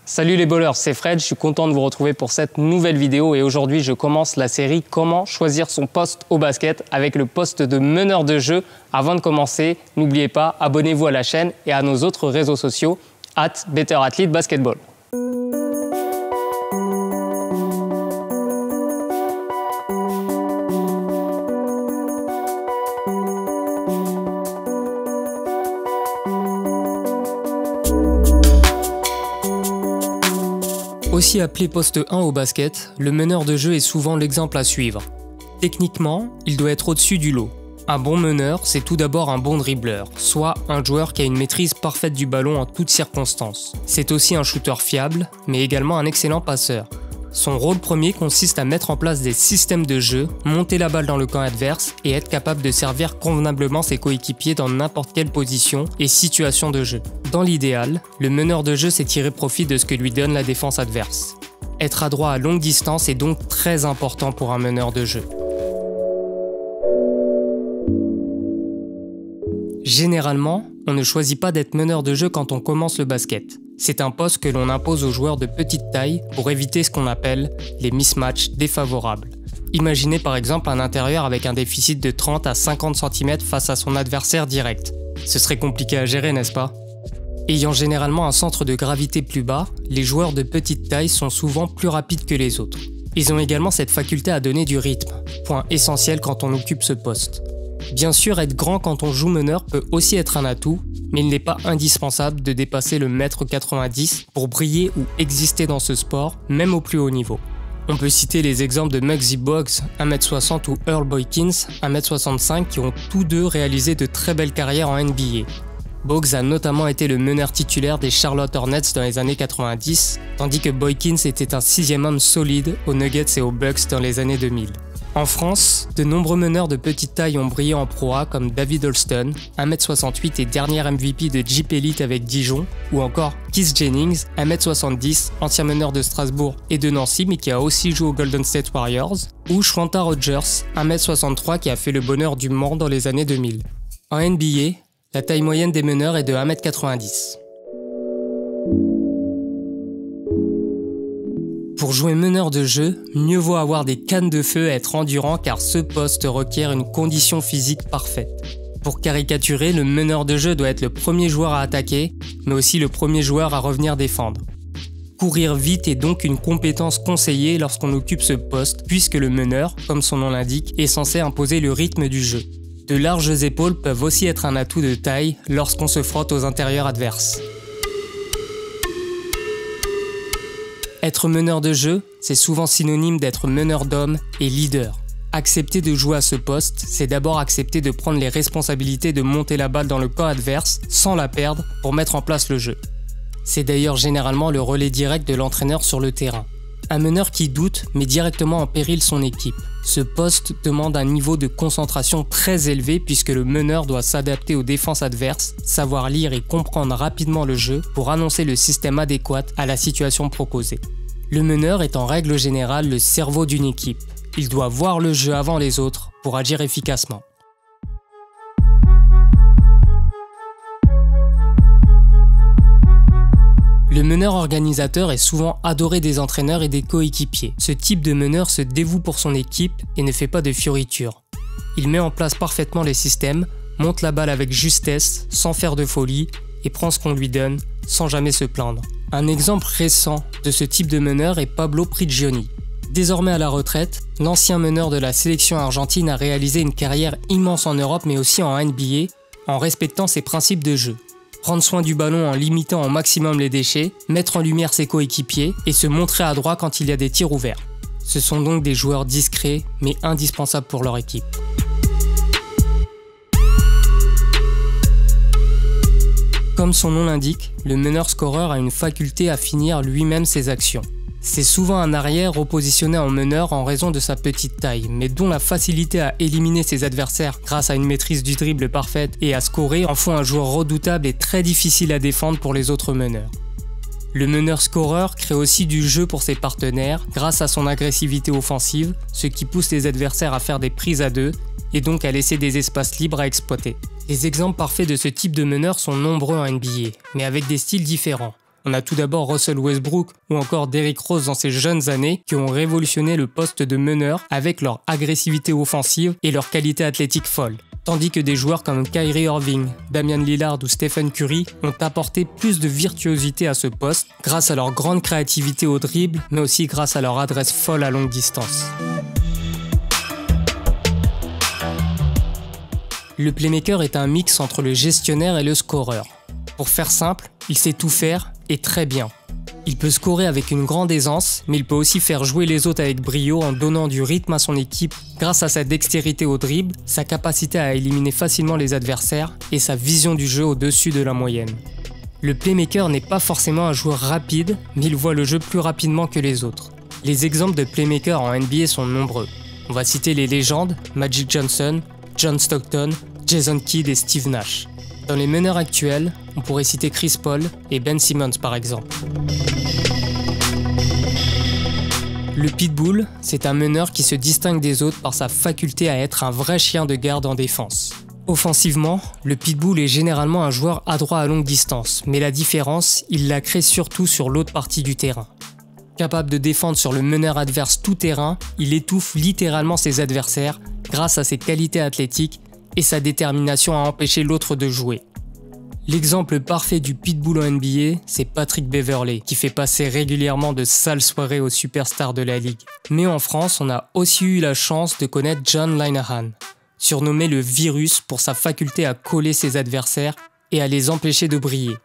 Salut les ballers, c'est Fred, je suis content de vous retrouver pour cette nouvelle vidéo et aujourd'hui je commence la série Comment choisir son poste au basket avec le poste de meneur de jeu. Avant de commencer, n'oubliez pas, abonnez-vous à la chaîne et à nos autres réseaux sociaux @BetterAthleteBasketball. Aussi appelé poste 1 au basket, le meneur de jeu est souvent l'exemple à suivre. Techniquement, il doit être au-dessus du lot. Un bon meneur, c'est tout d'abord un bon dribbleur, soit un joueur qui a une maîtrise parfaite du ballon en toutes circonstances. C'est aussi un shooter fiable, mais également un excellent passeur. Son rôle premier consiste à mettre en place des systèmes de jeu, monter la balle dans le camp adverse et être capable de servir convenablement ses coéquipiers dans n'importe quelle position et situation de jeu. Dans l'idéal, le meneur de jeu sait tirer profit de ce que lui donne la défense adverse. Être adroit à longue distance est donc très important pour un meneur de jeu. Généralement, on ne choisit pas d'être meneur de jeu quand on commence le basket. C'est un poste que l'on impose aux joueurs de petite taille pour éviter ce qu'on appelle les mismatchs défavorables. Imaginez par exemple un intérieur avec un déficit de 30 à 50 cm face à son adversaire direct. Ce serait compliqué à gérer, n'est-ce pas? Ayant généralement un centre de gravité plus bas, les joueurs de petite taille sont souvent plus rapides que les autres. Ils ont également cette faculté à donner du rythme, point essentiel quand on occupe ce poste. Bien sûr, être grand quand on joue meneur peut aussi être un atout, mais il n'est pas indispensable de dépasser le 1,90 m pour briller ou exister dans ce sport, même au plus haut niveau. On peut citer les exemples de Muggsy Bogues, 1,60 m ou Earl Boykins, 1,65 m qui ont tous deux réalisé de très belles carrières en NBA. Bogues a notamment été le meneur titulaire des Charlotte Hornets dans les années 90, tandis que Boykins était un sixième homme solide aux Nuggets et aux Bucks dans les années 2000. En France, de nombreux meneurs de petite taille ont brillé en Pro A comme David Alston, 1,68 m et dernier MVP de Jeep Elite avec Dijon, ou encore Keith Jennings, 1,70 m, ancien meneur de Strasbourg et de Nancy mais qui a aussi joué aux Golden State Warriors, ou Shwanta Rogers, 1,63 m qui a fait le bonheur du Mans dans les années 2000. En NBA, la taille moyenne des meneurs est de 1,90 m. Pour jouer meneur de jeu, mieux vaut avoir des cannes de feu et être endurant car ce poste requiert une condition physique parfaite. Pour caricaturer, le meneur de jeu doit être le premier joueur à attaquer, mais aussi le premier joueur à revenir défendre. Courir vite est donc une compétence conseillée lorsqu'on occupe ce poste, puisque le meneur, comme son nom l'indique, est censé imposer le rythme du jeu. De larges épaules peuvent aussi être un atout de taille lorsqu'on se frotte aux intérieurs adverses. Être meneur de jeu, c'est souvent synonyme d'être meneur d'hommes et leader. Accepter de jouer à ce poste, c'est d'abord accepter de prendre les responsabilités de monter la balle dans le camp adverse sans la perdre pour mettre en place le jeu. C'est d'ailleurs généralement le relais direct de l'entraîneur sur le terrain. Un meneur qui doute met directement en péril son équipe. Ce poste demande un niveau de concentration très élevé puisque le meneur doit s'adapter aux défenses adverses, savoir lire et comprendre rapidement le jeu pour annoncer le système adéquat à la situation proposée. Le meneur est en règle générale le cerveau d'une équipe. Il doit voir le jeu avant les autres pour agir efficacement. Le meneur organisateur est souvent adoré des entraîneurs et des coéquipiers. Ce type de meneur se dévoue pour son équipe et ne fait pas de fioritures. Il met en place parfaitement les systèmes, monte la balle avec justesse, sans faire de folie, et prend ce qu'on lui donne, sans jamais se plaindre. Un exemple récent de ce type de meneur est Pablo Prigioni. Désormais à la retraite, l'ancien meneur de la sélection argentine a réalisé une carrière immense en Europe mais aussi en NBA, en respectant ses principes de jeu. Prendre soin du ballon en limitant au maximum les déchets, mettre en lumière ses coéquipiers et se montrer adroit quand il y a des tirs ouverts. Ce sont donc des joueurs discrets mais indispensables pour leur équipe. Comme son nom l'indique, le meneur scoreur a une faculté à finir lui-même ses actions. C'est souvent un arrière repositionné en meneur en raison de sa petite taille, mais dont la facilité à éliminer ses adversaires grâce à une maîtrise du dribble parfaite et à scorer en font un joueur redoutable et très difficile à défendre pour les autres meneurs. Le meneur scoreur crée aussi du jeu pour ses partenaires grâce à son agressivité offensive, ce qui pousse les adversaires à faire des prises à deux et donc à laisser des espaces libres à exploiter. Les exemples parfaits de ce type de meneur sont nombreux en NBA, mais avec des styles différents. On a tout d'abord Russell Westbrook ou encore Derrick Rose dans ses jeunes années qui ont révolutionné le poste de meneur avec leur agressivité offensive et leur qualité athlétique folle. Tandis que des joueurs comme Kyrie Irving, Damian Lillard ou Stephen Curry ont apporté plus de virtuosité à ce poste grâce à leur grande créativité au dribble, mais aussi grâce à leur adresse folle à longue distance. Le playmaker est un mix entre le gestionnaire et le scoreur. Pour faire simple, il sait tout faire et très bien. Il peut scorer avec une grande aisance, mais il peut aussi faire jouer les autres avec brio en donnant du rythme à son équipe grâce à sa dextérité au dribble, sa capacité à éliminer facilement les adversaires et sa vision du jeu au-dessus de la moyenne. Le playmaker n'est pas forcément un joueur rapide, mais il voit le jeu plus rapidement que les autres. Les exemples de playmakers en NBA sont nombreux. On va citer les légendes Magic Johnson, John Stockton, Jason Kidd et Steve Nash. Dans les meneurs actuels, on pourrait citer Chris Paul et Ben Simmons par exemple. Le pitbull, c'est un meneur qui se distingue des autres par sa faculté à être un vrai chien de garde en défense. Offensivement, le pitbull est généralement un joueur adroit à longue distance, mais la différence, il la crée surtout sur l'autre partie du terrain. Capable de défendre sur le meneur adverse tout terrain, il étouffe littéralement ses adversaires grâce à ses qualités athlétiques et sa détermination à empêcher l'autre de jouer. L'exemple parfait du pitbull en NBA, c'est Patrick Beverley, qui fait passer régulièrement de sales soirées aux superstars de la ligue. Mais en France, on a aussi eu la chance de connaître John Linehan, surnommé le virus pour sa faculté à coller ses adversaires et à les empêcher de briller.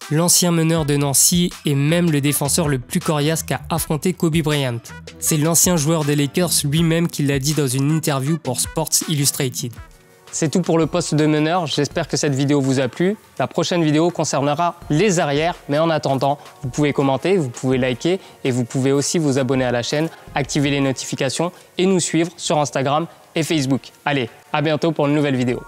L'ancien meneur de Nancy est même le défenseur le plus coriace qu'a affronté Kobe Bryant. C'est l'ancien joueur des Lakers lui-même qui l'a dit dans une interview pour Sports Illustrated. C'est tout pour le poste de meneur, j'espère que cette vidéo vous a plu. La prochaine vidéo concernera les arrières, mais en attendant, vous pouvez commenter, vous pouvez liker et vous pouvez aussi vous abonner à la chaîne, activer les notifications et nous suivre sur Instagram et Facebook. Allez, à bientôt pour une nouvelle vidéo.